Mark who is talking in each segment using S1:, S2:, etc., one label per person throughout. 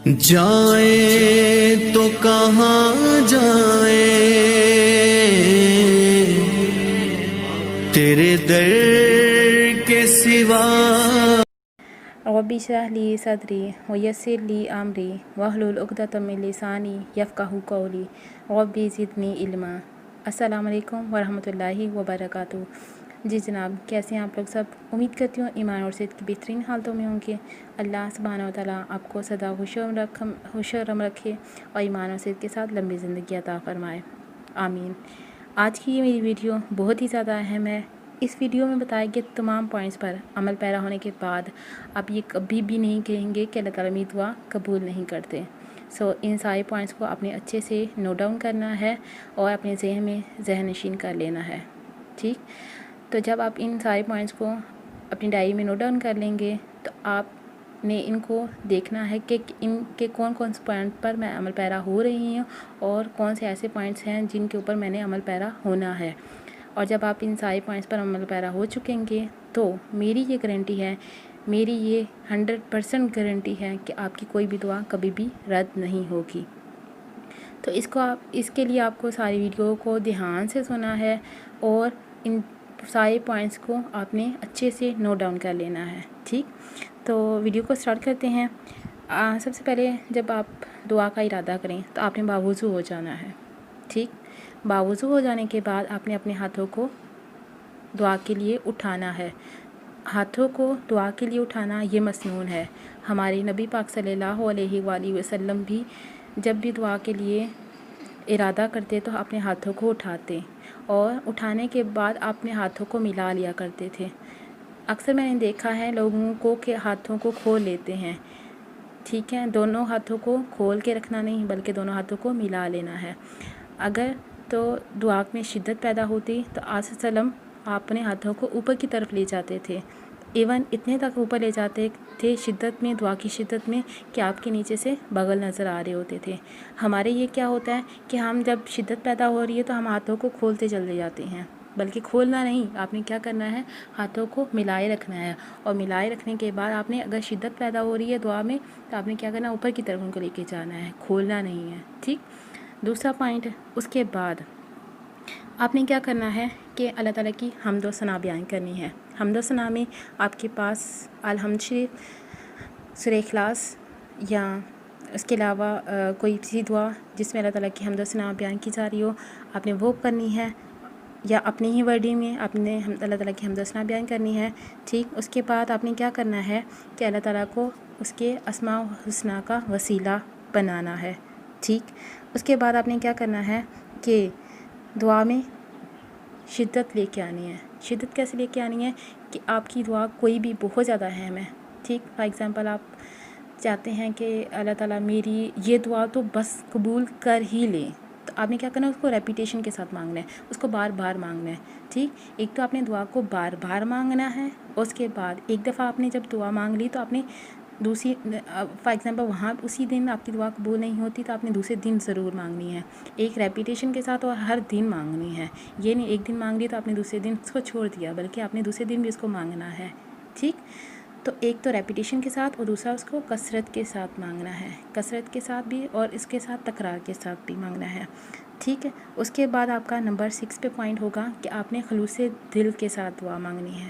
S1: جائیں تو کہاں جائیں تیرے در کے سوا۔
S2: رب اشرح لی صدری ویسر لی امری واحلل عقدۃ من لسانی یفقہوا قولی رب زدنی علما۔ السلام علیکم ورحمۃ اللہ وبرکاتہ۔ جی جناب، کیسے ہیں آپ لوگ سب؟ امید کرتی ہوں ایمان اور صحت کی بہترین حالتوں میں ہوں گے۔ اللہ سبحانہ و تعالیٰ آپ کو سدا خوش و رم رکھے اور ایمان اور صحت کے ساتھ لمبی زندگی عطا فرمائے، آمین۔ آج کی یہ میری ویڈیو بہت ہی زیادہ اہم ہے۔ اس ویڈیو میں بتائے گئے تمام پوائنٹس پر عمل پیرا ہونے کے بعد آپ یہ کبھی بھی نہیں کہیں گے کہ اللہ تعالیٰ میری دعا قبول نہیں کرتے۔ ان سارے پوائنٹس کو آپ نے اچھے سے نوٹ ڈاؤن کرنا ہے اور اپنے ذہن میں ذہن نشین کر لینا ہے، ٹھیک؟ تو جب آپ ان سارے پوائنٹس کو اپنی ڈائری میں نوٹ ڈاؤن کر لیں گے تو آپ نے ان کو دیکھنا ہے کہ ان کے کون کون سے پوائنٹ پر میں عمل پیرا ہو رہی ہوں اور کون سے ایسے پوائنٹس ہیں جن کے اوپر میں نے عمل پیرا ہونا ہے۔ اور جب آپ ان سارے پوائنٹس پر عمل پیرا ہو چکیں گے تو میری یہ گارنٹی ہے، میری یہ 100% گارنٹی ہے کہ آپ کی کوئی بھی دعا کبھی بھی رد نہیں ہوگی۔ تو اس کے لیے آپ کو ساری ویڈیو کو دھیان سے سنا ہے اور ان سارے پوائنٹس کو آپ نے اچھے سے نوٹ ڈاؤن کر لینا ہے، ٹھیک؟ تو ویڈیو کو سٹارٹ کرتے ہیں۔ سب سے پہلے جب آپ دعا کا ارادہ کریں تو آپ نے باوضو ہو جانا ہے، ٹھیک؟ باوضو ہو جانے کے بعد آپ نے اپنے ہاتھوں کو دعا کے لیے اٹھانا ہے۔ ہاتھوں کو دعا کے لیے اٹھانا یہ مسنون ہے۔ ہمارے نبی پاک صلی اللہ علیہ وآلہ وسلم بھی جب بھی دعا کے لیے ارادہ کرتے تو اپنے ہاتھوں کو اٹھاتے اور اٹھانے کے بعد اپنے ہاتھوں کو ملا لیا کرتے تھے۔ اکثر میں نے دیکھا ہے لوگوں کو کہ ہاتھوں کو کھول لیتے ہیں، ٹھیک ہے؟ دونوں ہاتھوں کو کھول کے رکھنا نہیں بلکہ دونوں ہاتھوں کو ملا لینا ہے۔ اگر تو دعا میں شدت پیدا ہوتی تو آپ صلی اللہ علیہ وسلم اپنے ہاتھوں کو اوپر کی طرف لے جاتے تھے، ایون اتنے تک اوپر لے جاتے تھے شدت میں، دعا کی شدت میں، کہ آپ کے نیچے سے بغل نظر آ رہے ہوتے تھے۔ ہمارے یہ کیا ہوتا ہے کہ ہم جب شدت پیدا ہو رہی ہے تو ہم ہاتھوں کو کھولتے چلے جاتے ہیں، بلکہ کھولنا نہیں، آپ نے کیا کرنا ہے، ہاتھوں کو ملائے رکھنا ہے۔ اور ملائے رکھنے کے بعد آپ نے اگر شدت پیدا ہو رہی ہے دعا میں تو آپ نے کیا کرنا ہے، اوپر کی طرف ان کو لے کے جانا ہے، کھولنا نہیں ہے، ٹھیک؟ دوسرا پوائنٹ، اس کے بعد آپ نے کیا کرنا ہے کہ اللہ تعالیٰ کی حمد و ثنا بیان کرنی ہے۔ حمد و ثنا میں آپ کے پاس الحمد شریف، سورہ اخلاص یا اس کے علاوہ کوئی سی دعا جس میں اللہ تعالیٰ کی حمد و ثنا بیان کی جا رہی ہو، آپ نے وہ کرنی ہے، یا اپنی ہی ورڈنگ میں آپ نے اللہ تعالیٰ کی حمد و ثنا بیان کرنی ہے، ٹھیک؟ اس کے بعد آپ نے کیا کرنا ہے کہ اللہ تعالیٰ کو اس کے اسماء الحسنی کا وسیلہ بنانا ہے، ٹھیک؟ اس کے بعد آپ نے کیا کرنا ہے کہ دعا میں شدت لے کے آنی ہے۔ شدت کیسے لے کے آنی ہے کہ آپ کی دعا کوئی بھی بہت زیادہ اہم ہے، ٹھیک؟ فار ایگزامپل آپ چاہتے ہیں کہ اللہ تعالیٰ میری یہ دعا تو بس قبول کر ہی لیں، تو آپ نے کیا کرنا ہے، اس کو ریپیٹیشن کے ساتھ مانگنا ہے، اس کو بار بار مانگنا ہے، ٹھیک؟ ایک تو آپ نے دعا کو بار بار مانگنا ہے، اور اس کے بعد ایک دفعہ آپ نے جب دعا مانگ لی تو آپ نے دوسری، فار ایگزامپل وہاں اسی دن آپ کی دعا قبول نہیں ہوتی تو آپ نے دوسرے دن ضرور مانگنی ہے، ایک ریپیٹیشن کے ساتھ، اور ہر دن مانگنی ہے۔ یہ نہیں ایک دن مانگ لی تو آپ نے دوسرے دن اس کو چھوڑ دیا، بلکہ آپ نے دوسرے دن بھی اس کو مانگنا ہے، ٹھیک؟ تو ایک تو ریپیٹیشن کے ساتھ اور دوسرا اس کو کثرت کے ساتھ مانگنا ہے، کثرت کے ساتھ بھی اور اس کے ساتھ تکرار کے ساتھ بھی مانگنا ہے، ٹھیک ہے؟ اس کے بعد آپ کا نمبر 6 پہ پوائنٹ ہوگا کہ آپ نے خلوص دل کے ساتھ دعا مانگنی ہے۔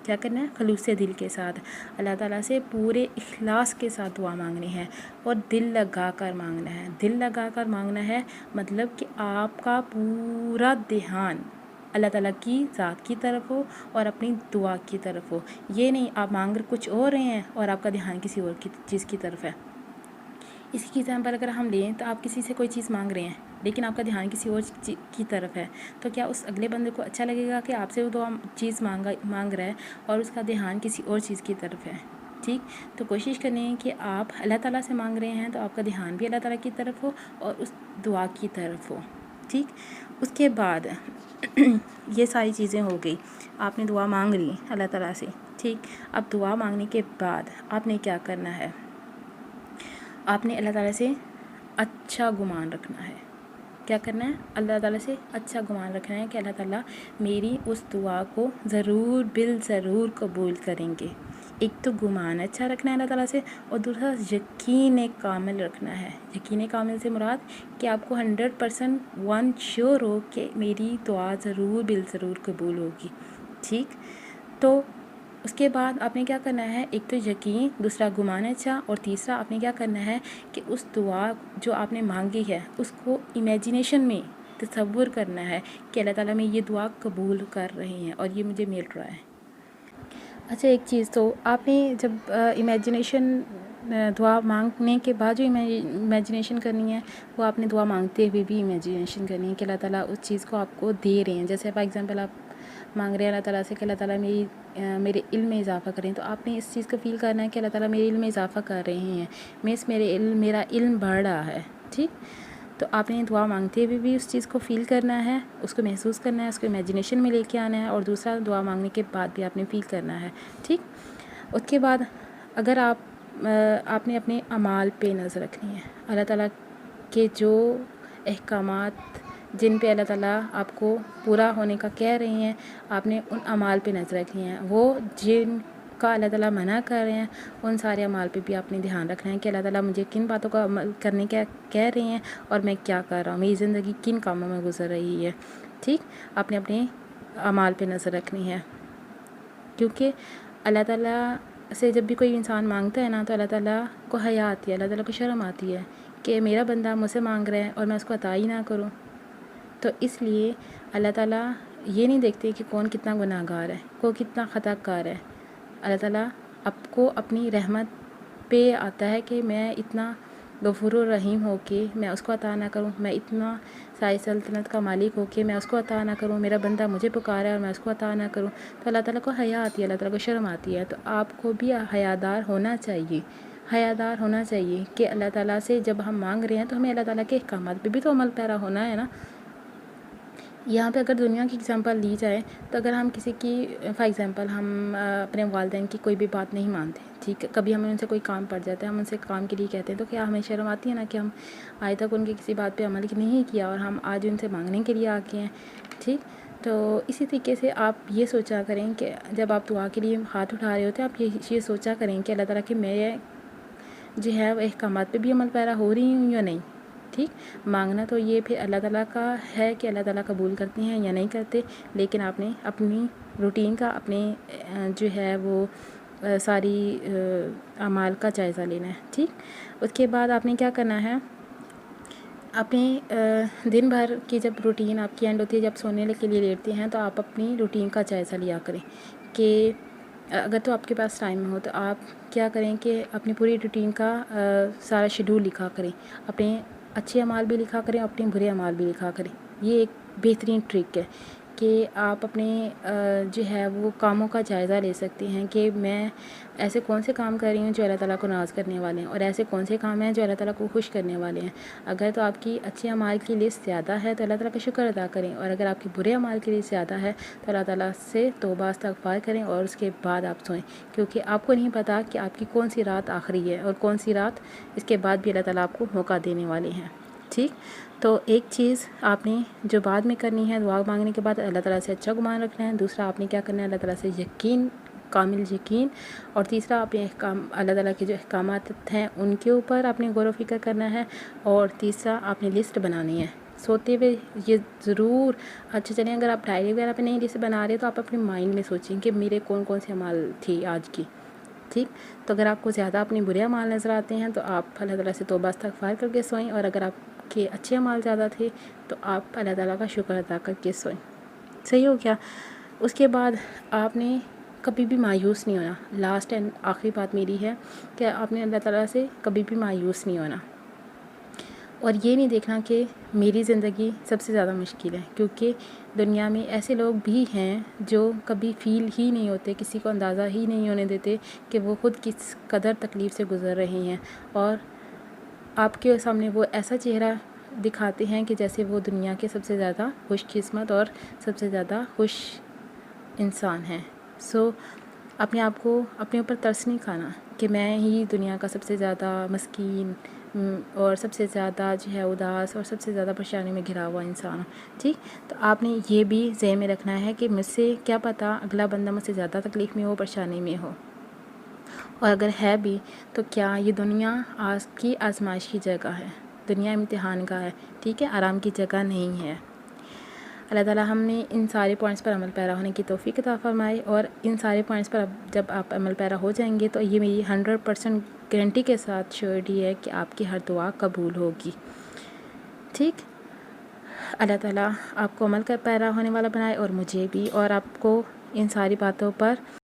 S2: کیا کرنا ہے؟ خلوص دل کے ساتھ اللہ تعالیٰ سے پورے اخلاص کے ساتھ دعا مانگنی ہے اور دل لگا کر مانگنا ہے۔ دل لگا کر مانگنا ہے مطلب کہ آپ کا پورا دھیان اللہ تعالیٰ کی ذات کی طرف ہو اور اپنی دعا کی طرف ہو۔ یہ نہیں آپ مانگ کچھ اور رہے ہیں اور آپ کا دھیان کسی اور چیز کی طرف ہے۔ اسی کی ایگزامپل اگر ہم لیں تو آپ کسی سے کوئی چیز مانگ رہے ہیں لیکن آپ کا دھیان کسی اور کی طرف ہے، تو کیا اس اگلے بندے کو اچھا لگے گا کہ آپ سے وہ دعا چیز مانگ رہا ہے اور اس کا دھیان کسی اور چیز کی طرف ہے، ٹھیک؟ تو کوشش کریں کہ آپ اللہ تعالیٰ سے مانگ رہے ہیں تو آپ کا دھیان بھی اللہ تعالیٰ کی طرف ہو اور اس دعا کی طرف ہو، ٹھیک؟ اس کے بعد یہ ساری چیزیں ہو گئی، آپ نے دعا مانگ لی اللہ تعالیٰ سے، ٹھیک؟ اب دعا مانگنے کے بعد آپ نے کیا کرنا ہے، آپ نے اللہ تعالیٰ سے اچھا گمان رکھنا ہے۔ کیا کرنا ہے؟ اللہ تعالیٰ سے اچھا گمان رکھنا ہے کہ اللہ تعالیٰ میری اس دعا کو ضرور بالضرور قبول کریں گے۔ ایک تو گمان اچھا رکھنا ہے اللہ تعالیٰ سے، اور دوسرا یقین کامل رکھنا ہے۔ یقین کامل سے مراد کہ آپ کو 100% شیور ہو کہ میری دعا ضرور بالضرور قبول ہوگی، ٹھیک۔ تو اس کے بعد آپ نے کیا کرنا ہے، ایک تو یقین، دوسرا گمان اچھا، اور تیسرا آپ نے کیا کرنا ہے کہ اس دعا جو آپ نے مانگی ہے اس کو امیجینیشن میں تصور کرنا ہے کہ اللہ تعالیٰ میں یہ دعا قبول کر رہے ہیں اور یہ مجھے مل رہا ہے۔ اچھا ایک چیز، تو آپ نے جب امیجینیشن دعا مانگنے کے بعد جو امیجینیشن کرنی ہے وہ آپ نے دعا مانگتے ہوئے بھی امیجینیشن کرنی ہے کہ اللہ تعالیٰ اس چیز کو آپ کو دے رہے ہیں۔ جیسے فار ایگزامپل آپ مانگ رہے ہیں اللہ تعالیٰ سے کہ اللہ تعالیٰ میرے علم میں اضافہ کریں، تو آپ نے اس چیز کو فیل کرنا ہے کہ اللہ تعالیٰ میرے علم میں اضافہ کر رہے ہیں، میرا علم بڑھ رہا ہے، ٹھیک۔ تو آپ نے دعا مانگتے ہوئے بھی اس چیز کو فیل کرنا ہے، اس کو محسوس کرنا ہے، اس کو امیجینیشن میں لے کے آنا ہے، اور دوسرا دعا مانگنے کے بعد بھی آپ نے فیل کرنا ہے، ٹھیک۔ اس کے بعد اگر آپ نے اپنے اعمال پہ نظر رکھنی ہے، اللہ تعالیٰ کے جو احکامات جن پہ اللہ تعالیٰ آپ کو پورا ہونے کا کہہ رہے ہیں، آپ نے ان اعمال پہ نظر رکھنی ہے۔ وہ جن کا اللہ تعالیٰ منع کر رہے ہیں ان سارے اعمال پہ بھی آپ نے دھیان رکھنا ہے کہ اللہ تعالیٰ مجھے کن باتوں کا عمل کرنے کا کہہ رہے ہیں اور میں کیا کر رہا ہوں، میری زندگی کن کاموں میں گزر رہی ہے، ٹھیک۔ آپ نے اپنے اعمال پہ نظر رکھنی ہے، کیونکہ اللہ تعالیٰ سے جب بھی کوئی انسان مانگتا ہے نا تو اللہ تعالیٰ کو حیا آتی ہے، اللہ تعالیٰ کو شرم آتی ہے کہ میرا بندہ مجھ سے مانگ رہا ہے اور میں اس کو عطا ہی نہ کروں۔ تو اس لیے اللہ تعالیٰ یہ نہیں دیکھتے کہ کون کتنا گناہ گار ہے، کون کتنا خطا کار ہے۔ اللہ تعالیٰ آپ کو اپنی رحمت پہ آتا ہے کہ میں اتنا غفور الرحیم ہو کے میں اس کو عطا نہ کروں، میں اتنا ساری سلطنت کا مالک ہو کے میں اس کو عطا نہ کروں، میرا بندہ مجھے پکارا ہے اور میں اس کو عطا نہ کروں۔ تو اللہ تعالیٰ کو حیا آتی ہے، اللہ تعالیٰ کو شرم آتی ہے۔ تو آپ کو بھی حیادار ہونا چاہیے، حیادار ہونا چاہیے کہ اللہ تعالیٰ سے جب ہم مانگ رہے ہیں تو ہمیں اللہ تعالیٰ کے احکامات پہ بھی تو عمل پیرا ہونا ہے نا۔ یہاں پہ اگر دنیا کی اگزامپل لی جائے تو اگر ہم کسی کی فار ایگزامپل ہم اپنے والدین کی کوئی بھی بات نہیں مانتے، ٹھیک ہے، کبھی ہمیں ان سے کوئی کام پڑ جاتا ہے، ہم ان سے کام کے لیے کہتے ہیں، تو کیا ہمیں شرم آتی ہے نا کہ ہم آج تک ان کی کسی بات پہ عمل نہیں کیا اور ہم آج ان سے مانگنے کے لیے آ گئے ہیں، ٹھیک۔ تو اسی طریقے سے آپ یہ سوچا کریں کہ جب آپ دعا کے لیے ہاتھ اٹھا رہے ہوتے ہیں آپ یہ سوچا کریں کہ اللہ تعالیٰ کہ میں جو ہے وہ احکامات پہ بھی عمل پیرا ہو رہی ہوں یا نہیں، ٹھیک۔ مانگنا تو یہ پھر اللہ تعالیٰ کا ہے کہ اللہ تعالیٰ قبول کرتے ہیں یا نہیں کرتے، لیکن آپ نے اپنی روٹین کا، اپنے جو ہے وہ ساری اعمال کا جائزہ لینا ہے، ٹھیک۔ اس کے بعد آپ نے کیا کرنا ہے، اپنے دن بھر کی جب روٹین آپ کی اینڈ ہوتی ہے، جب سونے کے لیے لیٹتے ہیں، تو آپ اپنی روٹین کا جائزہ لیا کریں کہ اگر تو آپ کے پاس ٹائم ہو تو آپ کیا کریں کہ اپنی پوری روٹین کا سارا شیڈول لکھا کریں، اپنے اچھے اعمال بھی لکھا کریں، اپنے برے اعمال بھی لکھا کریں۔ یہ ایک بہترین ٹرک ہے کہ آپ اپنے جو ہے وہ کاموں کا جائزہ لے سکتے ہیں کہ میں ایسے کون سے کام کر رہی ہوں جو اللہ تعالیٰ کو ناراض کرنے والے ہیں، اور ایسے کون سے کام ہیں جو اللہ تعالیٰ کو خوش کرنے والے ہیں۔ اگر تو آپ کی اچھے اعمال کی لسٹ زیادہ ہے تو اللہ تعالیٰ کا شکر ادا کریں، اور اگر آپ کی برے اعمال کی لسٹ زیادہ ہے تو اللہ تعالیٰ سے توبہ استغفار کریں اور اس کے بعد آپ سوئیں، کیونکہ آپ کو نہیں پتہ کہ آپ کی کون سی رات آخری ہے اور کون سی رات اس کے بعد بھی اللہ تعالیٰ آپ کو موقع دینے والے ہیں، ٹھیک۔ تو ایک چیز آپ نے جو بعد میں کرنی ہے، دعا مانگنے کے بعد اللہ تعالیٰ سے اچھا گمان رکھنا ہے، دوسرا آپ نے کیا کرنا ہے، اللہ تعالیٰ سے یقین، کامل یقین، اور تیسرا اپنے اللہ تعالیٰ کے جو احکامات ہیں ان کے اوپر آپ نے غور و فکر کرنا ہے، اور تیسرا آپ نے لسٹ بنانی ہے سوتے ہوئے۔ یہ ضرور اچھا چلیں، اگر آپ ڈائری وغیرہ پہ نہیں لسٹ بنا رہے تو آپ اپنے مائنڈ میں سوچیں کہ میرے کون کون سے اعمال تھی آج کی، ٹھیک۔ تو اگر آپ کو زیادہ اپنے برے اعمال نظر آتے ہیں تو آپ اللہ تعالیٰ سے توبہ استغفار کر کے سوئیں، اور اگر آپ کے اچھے اعمال زیادہ تھے تو آپ اللہ تعالیٰ کا شکر ادا کر کے سوئیں، صحیح ہو گیا۔ اس کے بعد آپ نے کبھی بھی مایوس نہیں ہونا۔ لاسٹ اینڈ آخری بات میری ہے کہ آپ نے اللہ تعالیٰ سے کبھی بھی مایوس نہیں ہونا، اور یہ نہیں دیکھنا کہ میری زندگی سب سے زیادہ مشکل ہے، کیونکہ دنیا میں ایسے لوگ بھی ہیں جو کبھی فیل ہی نہیں ہوتے، کسی کو اندازہ ہی نہیں ہونے دیتے کہ وہ خود کس قدر تکلیف سے گزر رہے ہیں، اور آپ کے سامنے وہ ایسا چہرہ دکھاتے ہیں کہ جیسے وہ دنیا کے سب سے زیادہ خوش قسمت اور سب سے زیادہ خوش انسان ہیں۔ سو اپنے آپ کو اپنے اوپر ترس نہیں کھانا کہ میں ہی دنیا کا سب سے زیادہ مسکین اور سب سے زیادہ جو ہے اداس اور سب سے زیادہ پریشانی میں گھرا ہوا انسان ہوں، ٹھیک۔ تو آپ نے یہ بھی ذہن میں رکھنا ہے کہ مجھ سے کیا پتہ اگلا بندہ مجھ سے زیادہ تکلیف میں ہو، پریشانی میں ہو، اور اگر ہے بھی تو کیا یہ دنیا کی آزمائش کی جگہ ہے، دنیا امتحان کا ہے، ٹھیک ہے، آرام کی جگہ نہیں ہے۔ اللہ تعالیٰ ہم نے ان سارے پوائنٹس پر عمل پیرا ہونے کی توفیق عطا فرمائے، اور ان سارے پوائنٹس پر جب آپ عمل پیرا ہو جائیں گے تو یہ میری 100% گارنٹی کے ساتھ شیورٹی ہے کہ آپ کی ہر دعا قبول ہوگی، ٹھیک۔ اللہ تعالیٰ آپ کو عمل کا پیرا ہونے والا بنائے، اور مجھے بھی، اور آپ کو ان ساری باتوں پر